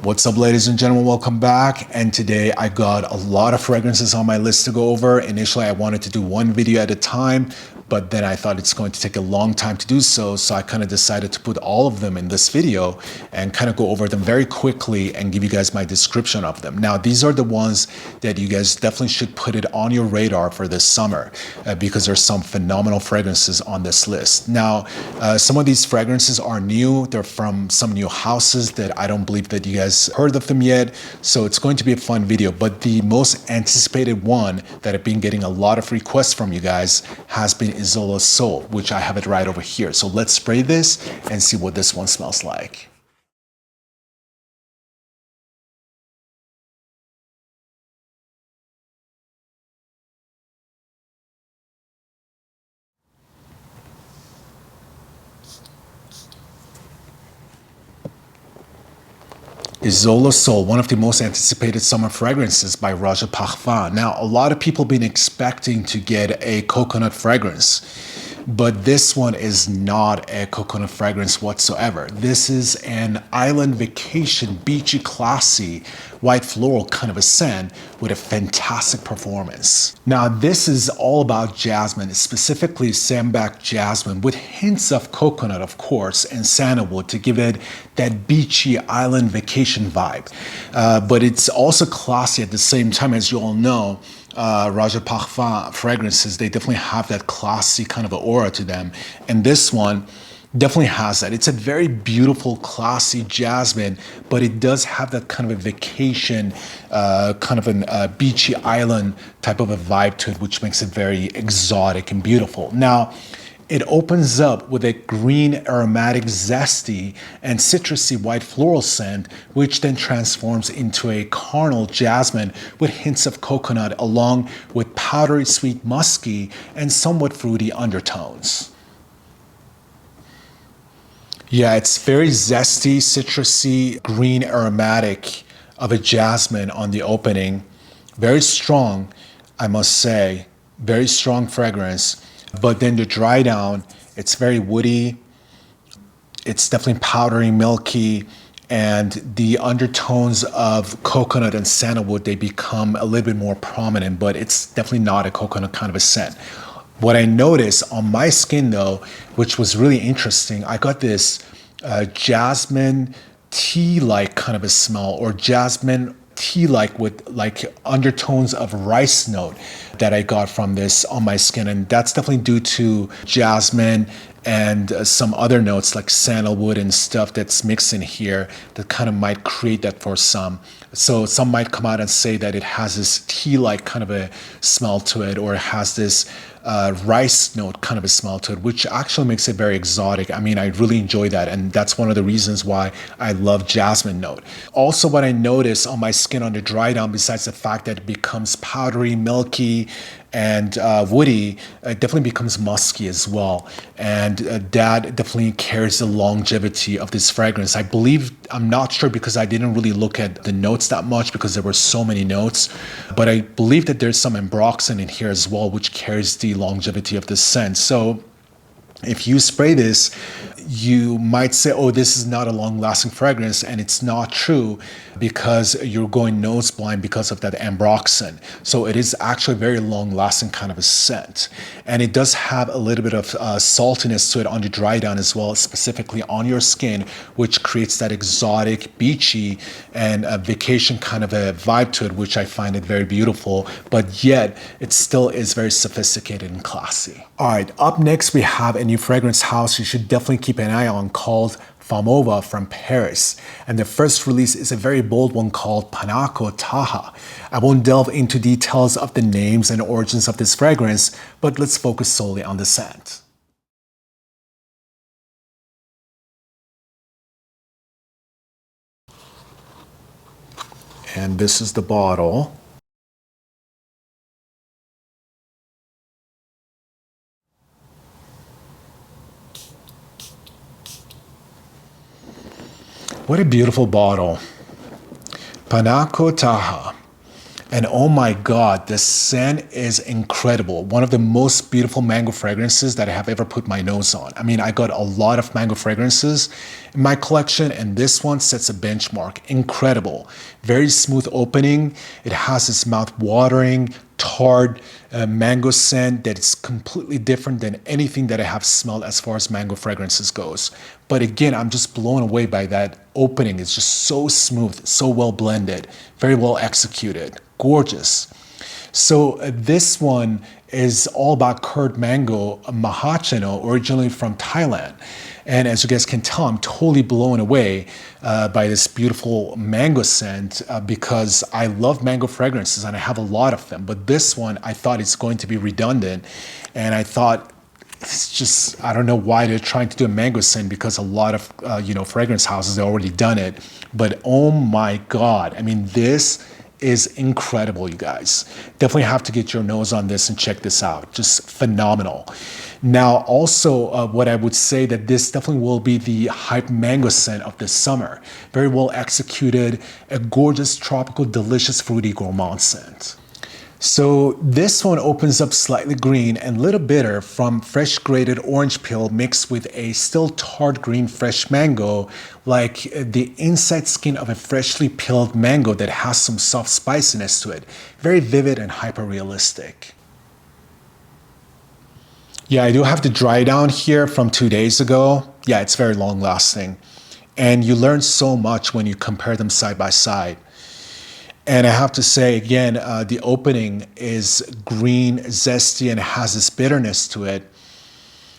What's up, ladies and gentlemen, welcome back. And today I got a lot of fragrances on my list to go over. Initially I wanted to do one video at a time, but then I thought it's going to take a long time to do so. So I kind of decided to put all of them in this video and kind of go over them very quickly and give you guys my description of them. Now, these are the ones that you guys definitely should put it on your radar for this summer because there's some phenomenal fragrances on this list. Now, some of these fragrances are new. They're from some new houses that I don't believe that you guys heard of them yet. So it's going to be a fun video. But the most anticipated one that I've been getting a lot of requests from you guys has been Zos Soul, which I have it right over here. So let's spray this and see what this one smells like. Zos Soul, one of the most anticipated summer fragrances by Perfumes. Now, a lot of people have been expecting to get a coconut fragrance, but this one is not a coconut fragrance whatsoever. This is an island vacation, beachy, classy, white floral kind of a scent with a fantastic performance. Now, this is all about jasmine, specifically sambac jasmine with hints of coconut, of course, and sandalwood to give it that beachy island vacation vibe. But it's also classy at the same time. As you all know, Perfumes fragrances, they definitely have that classy kind of an aura to them. And this one definitely has that. It's a very beautiful, classy jasmine, but it does have that kind of a vacation, kind of a beachy island type of a vibe to it, which makes it very exotic and beautiful. Now, it opens up with a green, aromatic, zesty, and citrusy white floral scent, which then transforms into a carnal jasmine with hints of coconut, along with powdery, sweet, musky, and somewhat fruity undertones. Yeah, it's very zesty, citrusy, green, aromatic of a jasmine on the opening. Very strong, I must say. Very strong fragrance. But then the dry down, it's very woody. It's definitely powdery, milky, and the undertones of coconut and sandalwood, they become a little bit more prominent, but it's definitely not a coconut kind of a scent. What I noticed on my skin though, which was really interesting, I got this jasmine tea-like kind of a smell, or jasmine tea-like with like undertones of rice note that I got from this on my skin. And that's definitely due to jasmine and some other notes like sandalwood and stuff that's mixed in here that kind of might create that for some. So some might come out and say that it has this tea-like kind of a smell to it, or it has this rice note kind of a smell to it, which actually makes it very exotic. I mean, I really enjoy that, and that's one of the reasons why I love jasmine note. Also, what I notice on my skin on the dry down, besides the fact that it becomes powdery, milky, and woody, it definitely becomes musky as well. And that definitely carries the longevity of this fragrance. I believe, I'm not sure because I didn't really look at the notes that much because there were so many notes, but I believe that there's some ambroxan in here as well, which carries the longevity of the scent. So if you spray this, you might say, oh, this is not a long-lasting fragrance, and it's not true because you're going nose blind because of that ambroxan. So it is actually a very long-lasting kind of a scent. And it does have a little bit of saltiness to it on the dry down as well, specifically on your skin, which creates that exotic, beachy, and a vacation kind of a vibe to it, which I find it very beautiful, but yet it still is very sophisticated and classy. All right, up next we have a new fragrance house you should definitely keep an eye on called Fova from Paris. And the first release is a very bold one called Pando Taha. I won't delve into details of the names and origins of this fragrance, but let's focus solely on the scent. And this is the bottle. What a beautiful bottle. Pando Taha. And oh my God, God, the scent is incredible. One of the most beautiful mango fragrances that I have ever put my nose on. I mean, I got a lot of mango fragrances in my collection, and this one sets a benchmark. Incredible. Very smooth opening. It has this mouth-watering, tart mango scent that is completely different than anything that I have smelled as far as mango fragrances goes. But again, I'm just blown away by that opening. It's just so smooth, so well blended, very well executed, gorgeous. So this one is all about curd mango mahachino, originally from Thailand. And as you guys can tell, I'm totally blown away by this beautiful mango scent because I love mango fragrances and I have a lot of them. But this one, I thought it's going to be redundant. And I thought, it's just, I don't know why they're trying to do a mango scent because a lot of, fragrance houses have already done it. But oh my God, I mean, this is incredible, you guys. Definitely have to get your nose on this and check this out. Just phenomenal. Now, also, what I would say that this definitely will be the hype mango scent of this summer. Very well executed, a gorgeous, tropical, delicious, fruity gourmand scent. So this one opens up slightly green and a little bitter from fresh grated orange peel mixed with a still tart green fresh mango, like the inside skin of a freshly peeled mango that has some soft spiciness to it. Very vivid and hyper realistic. Yeah, I do have the dry down here from 2 days ago. Yeah, it's very long lasting. And you learn so much when you compare them side by side. And I have to say again, the opening is green, zesty, and has this bitterness to it.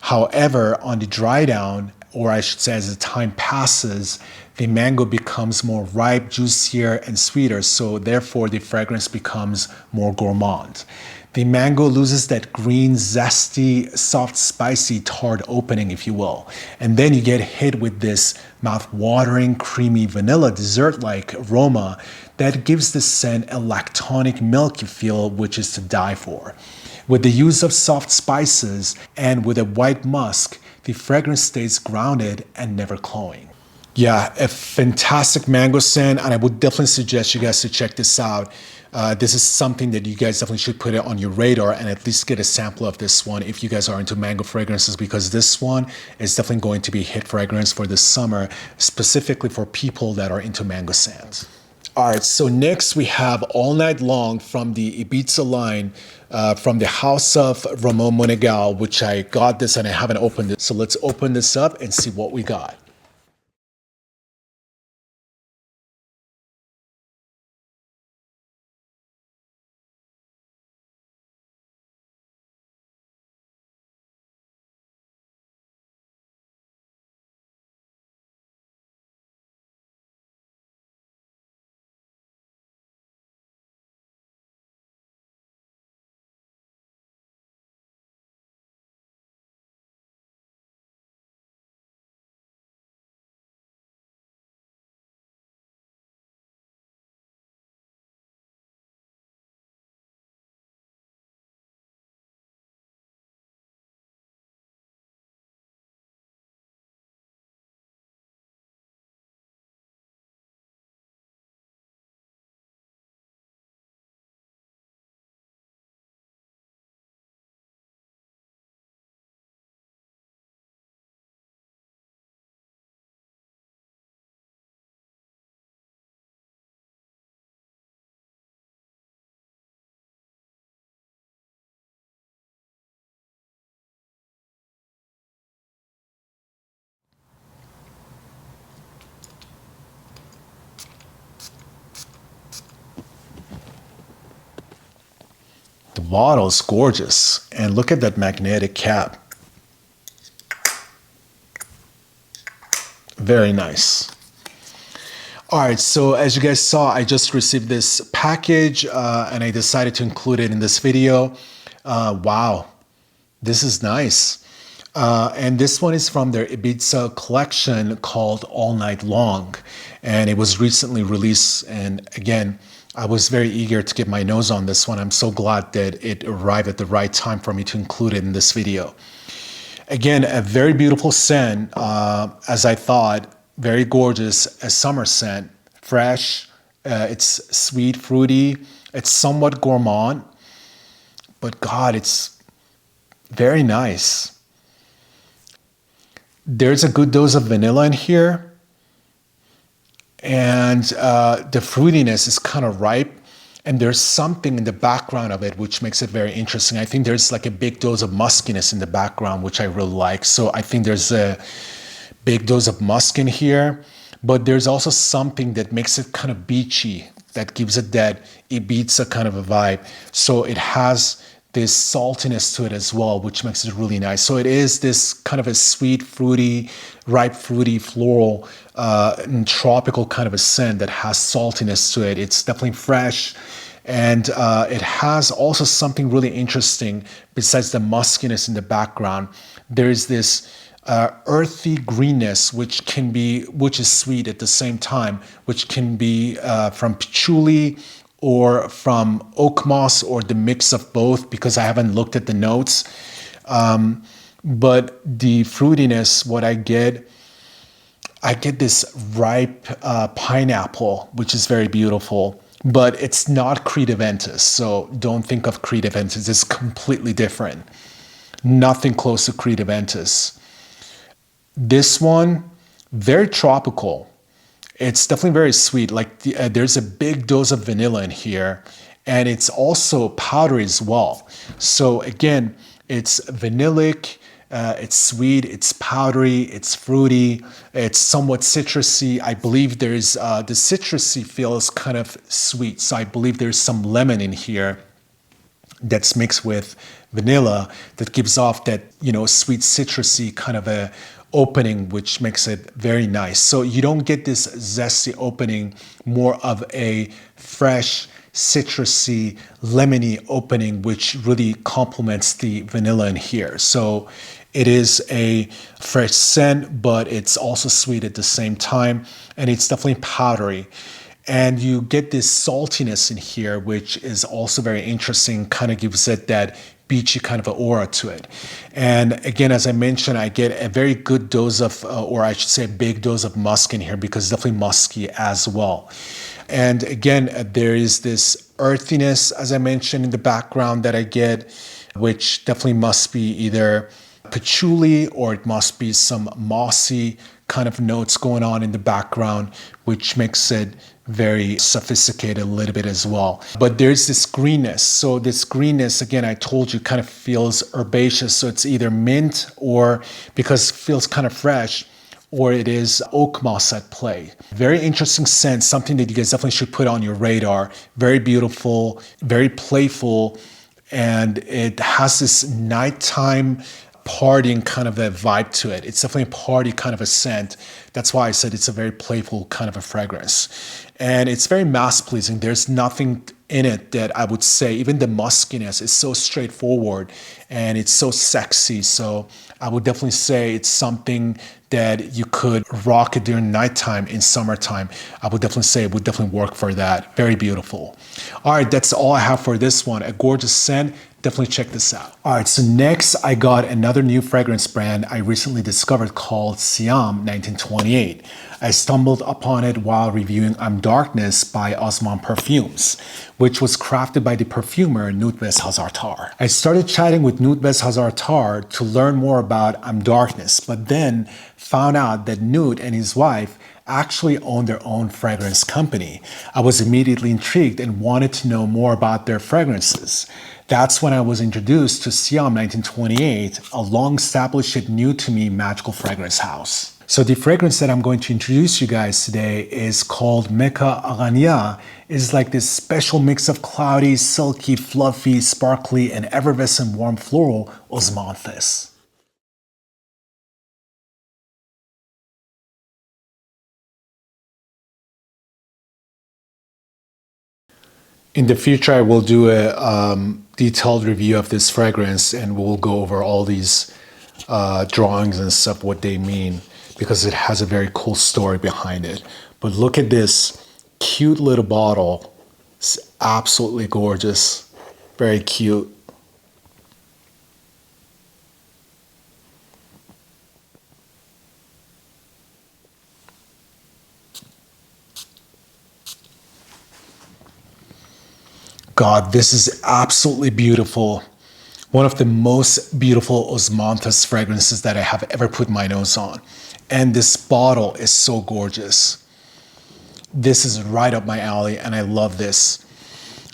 However, on the dry down, or I should say as the time passes, the mango becomes more ripe, juicier, and sweeter. So therefore, the fragrance becomes more gourmand. The mango loses that green, zesty, soft, spicy, tart opening, if you will. And then you get hit with this mouth-watering, creamy, vanilla dessert-like aroma that gives the scent a lactonic, milky feel, which is to die for. With the use of soft spices and with a white musk, the fragrance stays grounded and never cloying. Yeah, a fantastic mango scent, and I would definitely suggest you guys to check this out. This is something that you guys definitely should put it on your radar and at least get a sample of this one if you guys are into mango fragrances, because this one is definitely going to be a hit fragrance for this summer, specifically for people that are into mango scents. All right, so next we have All Night Long from the Ibiza line from the house of Ramon Monegal, which I got this and I haven't opened it. So let's open this up and see what we got. The bottle is gorgeous, and look at that magnetic cap. Very nice. All right, so as you guys saw, I just received this package and I decided to include it in this video. Wow, this is nice. And this one is from their Ibiza collection called All Night Long. And it was recently released. And again, I was very eager to get my nose on this one. I'm so glad that it arrived at the right time for me to include it in this video. Again, a very beautiful scent, as I thought, very gorgeous, a summer scent, fresh, it's sweet, fruity, it's somewhat gourmand. but God, it's very nice. There's a good dose of vanilla in here, and the fruitiness is kind of ripe, and there's something in the background of it which makes it very interesting. I think there's like a big dose of muskiness in the background, which I really like. So I think there's a big dose of musk in here, but there's also something that makes it kind of beachy, that gives it that Ibiza kind of a vibe. So it has this saltiness to it as well, which makes it really nice. So it is this kind of a sweet, fruity, ripe, fruity, floral, and tropical kind of a scent that has saltiness to it. It's definitely fresh. And it has also something really interesting besides the muskiness in the background. There is this earthy greenness, which is sweet at the same time, which can be from patchouli or from oak moss or the mix of both, because I haven't looked at the notes. But the fruitiness, what I get this ripe pineapple, which is very beautiful, but it's not Cretaventus. So don't think of Cretaventus. It's completely different. Nothing close to Cretaventus. This one, very tropical. It's definitely very sweet. Like there's a big dose of vanilla in here, and it's also powdery as well. So again, it's vanillic, it's sweet, it's powdery, it's fruity, it's somewhat citrusy. I believe there's the citrusy feel is kind of sweet. So I believe there's some lemon in here that's mixed with vanilla that gives off that, sweet citrusy kind of a opening, which makes it very nice. So you don't get this zesty opening, more of a fresh, citrusy, lemony opening, which really complements the vanilla in here. So it is a fresh scent, but it's also sweet at the same time, and it's definitely powdery. And you get this saltiness in here, which is also very interesting, kind of gives it that beachy kind of an aura to it. And again, as I mentioned, I get a very good dose of, or I should say a big dose of musk in here, because it's definitely musky as well. And again, there is this earthiness, as I mentioned, in the background that I get, which definitely must be either patchouli or it must be some mossy kind of notes going on in the background, which makes it very sophisticated a little bit as well. But there's this greenness. So this greenness, again, I told you, kind of feels herbaceous. So it's either mint, or because it feels kind of fresh, or it is oak moss at play. Very interesting scent, something that you guys definitely should put on your radar. Very beautiful, very playful, and it has this nighttime partying kind of a vibe to it. It's definitely a party kind of a scent. That's why I said it's a very playful kind of a fragrance. And it's very mass pleasing. There's nothing in it that I would say, even the muskiness is so straightforward and it's so sexy. So I would definitely say it's something that you could rock it during nighttime in summertime. I would definitely say it would definitely work for that. Very beautiful. All right, that's all I have for this one. A gorgeous scent. Definitely check this out. All right, so next I got another new fragrance brand I recently discovered called Siam 1928. I stumbled upon it while reviewing I'm Darkness by Osman Perfumes, which was crafted by the perfumer Nutbes Hazartar. I started chatting with Nutbes Hazartar to learn more about I'm Darkness, but then found out that Nut and his wife actually own their own fragrance company. I was immediately intrigued and wanted to know more about their fragrances. That's when I was introduced to Siam 1928, a long-established yet new to me magical fragrance house. So the fragrance that I'm going to introduce you guys today is called Mecca Agania. It's like this special mix of cloudy, silky, fluffy, sparkly, and effervescent warm floral osmanthus. In the future, I will do a detailed review of this fragrance, and we'll go over all these drawings and stuff, what they mean, because it has a very cool story behind it. But look at this cute little bottle. It's absolutely gorgeous. Very cute. God, this is absolutely beautiful. One of the most beautiful osmanthus fragrances that I have ever put my nose on. And this bottle is so gorgeous. This is right up my alley and I love this.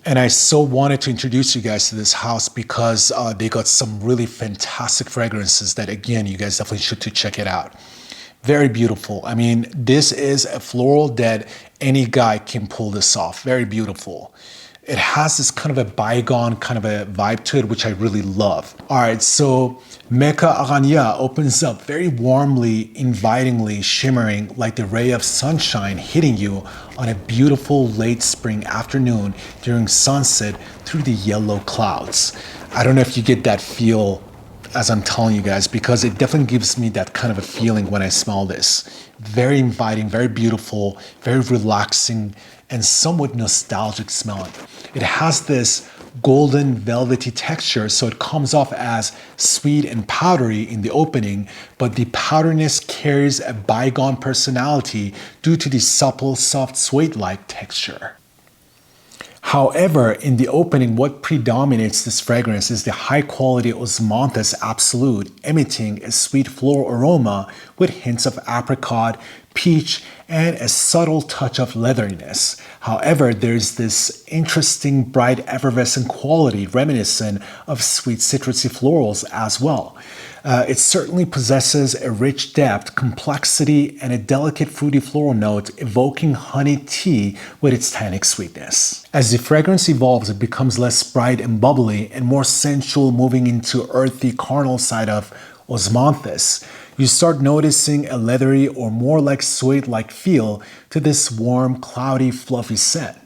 And I so wanted to introduce you guys to this house because they got some really fantastic fragrances that, again, you guys definitely should to check it out. Very beautiful. I mean, this is a floral that any guy can pull this off. Very beautiful. It has this kind of a bygone kind of a vibe to it, which I really love. All right, so Mecca Aranya opens up very warmly, invitingly, shimmering like the ray of sunshine hitting you on a beautiful late spring afternoon during sunset through the yellow clouds. I don't know if you get that feel as I'm telling you guys, because it definitely gives me that kind of a feeling when I smell this. Very inviting, very beautiful, very relaxing, and somewhat nostalgic smelling. It has this golden velvety texture, so it comes off as sweet and powdery in the opening, but the powderiness carries a bygone personality due to the supple, soft, suede-like texture. However, in the opening, what predominates this fragrance is the high-quality Osmanthus Absolute, emitting a sweet floral aroma with hints of apricot, peach, and a subtle touch of leatheriness. However, there's this interesting, bright, effervescent quality reminiscent of sweet citrusy florals as well. It certainly possesses a rich depth, complexity, and a delicate fruity floral note evoking honey tea with its tannic sweetness. As the fragrance evolves, it becomes less bright and bubbly and more sensual, moving into earthy carnal side of Osmanthus. You start noticing a leathery or more like suede-like feel to this warm, cloudy, fluffy scent.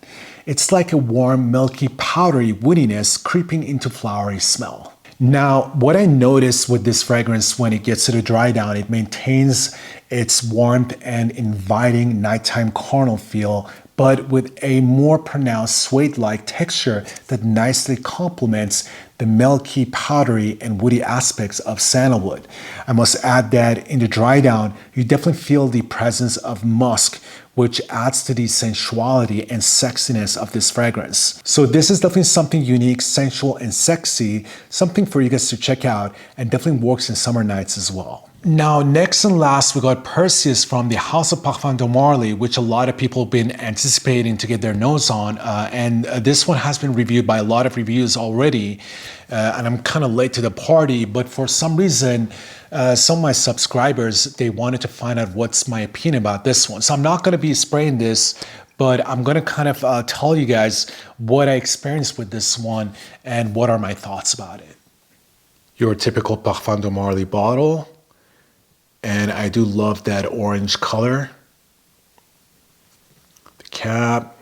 It's like a warm, milky, powdery woodiness creeping into flowery smell. Now, what I noticed with this fragrance when it gets to the dry down, it maintains its warmth and inviting nighttime carnal feel, but with a more pronounced suede-like texture that nicely complements the milky, powdery, and woody aspects of sandalwood. I must add that in the dry down, you definitely feel the presence of musk, which adds to the sensuality and sexiness of this fragrance. So this is definitely something unique, sensual, and sexy, something for you guys to check out, and definitely works in summer nights as well. Now, next and last, we got Perseus from the House of Parfums de Marly, which a lot of people have been anticipating to get their nose on. This one has been reviewed by a lot of reviews already, and I'm kind of late to the party, but for some reason, some of my subscribers, they wanted to find out what's my opinion about this one. So I'm not going to be spraying this, but I'm going to kind of tell you guys what I experienced with this one and what are my thoughts about it. Your typical Parfums de Marly bottle. And I do love that orange color. The cap.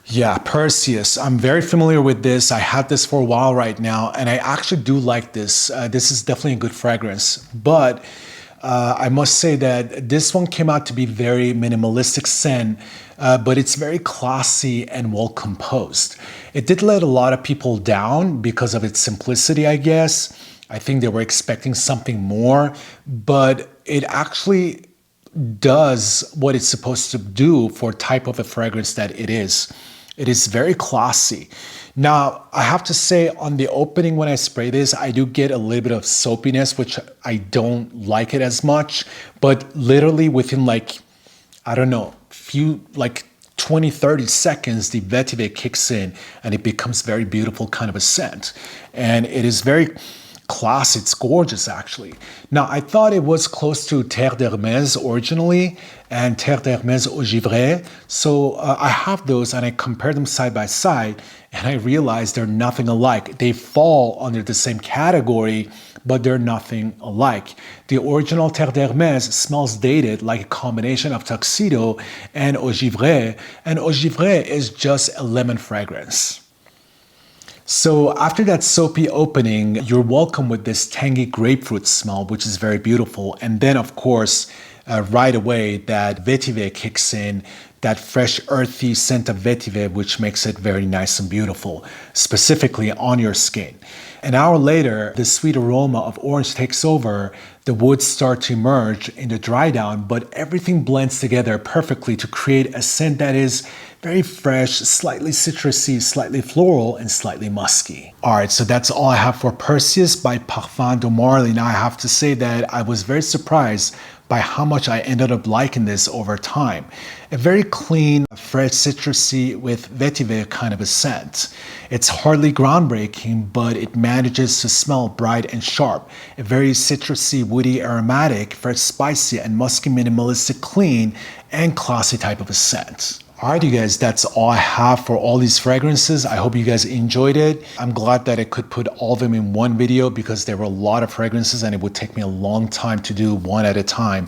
Yeah, Perseus. I'm very familiar with this. I had this for a while right now, and I actually do like this. This is definitely a good fragrance, but I must say that this one came out to be very minimalistic scent, but it's very classy and well composed. It did let a lot of people down because of its simplicity, I guess. I think they were expecting something more, but it actually does what it's supposed to do for type of a fragrance that it is. It is very classy. Now, I have to say on the opening when I spray this, I do get a little bit of soapiness, which I don't like it as much, but literally within like, I don't know, like 20, 30 seconds, the vetiver kicks in and it becomes very beautiful kind of a scent. And it is very classy, it's gorgeous actually. Now, I thought it was close to Terre d'Hermès originally and Terre d'Hermès au Givray. So I have those and I compare them side by side and I realized they're nothing alike. They fall under the same category, but they're nothing alike. The original Terre d'Hermès smells dated like a combination of Tuxedo and Au Givray, and Au Givray is just a lemon fragrance. So after that soapy opening, you're welcome with this tangy grapefruit smell, which is very beautiful. And then, of course, right away, that vetiver kicks in, that fresh, earthy scent of vetiver, which makes it very nice and beautiful, specifically on your skin. An hour later, the sweet aroma of orange takes over. The woods start to emerge in the dry down, but everything blends together perfectly to create a scent that is very fresh, slightly citrusy, slightly floral, and slightly musky. All right, so that's all I have for Perseus by Parfums de Marly. Now I have to say that I was very surprised by how much I ended up liking this over time. A very clean, fresh, citrusy with vetiver kind of a scent. It's hardly groundbreaking, but it manages to smell bright and sharp. A very citrusy, woody, aromatic, fresh, spicy, and musky, minimalistic, clean, and classy type of a scent. Alright you guys, that's all I have for all these fragrances. I hope you guys enjoyed it. I'm glad that I could put all of them in one video because there were a lot of fragrances and it would take me a long time to do one at a time.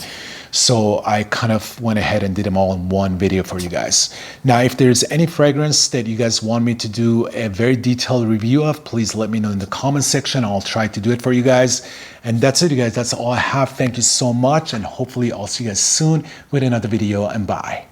So I kind of went ahead and did them all in one video for you guys. Now, if there's any fragrance that you guys want me to do a very detailed review of, please let me know in the comment section. I'll try to do it for you guys. And that's it, you guys. That's all I have. Thank you so much. And hopefully I'll see you guys soon with another video, and bye.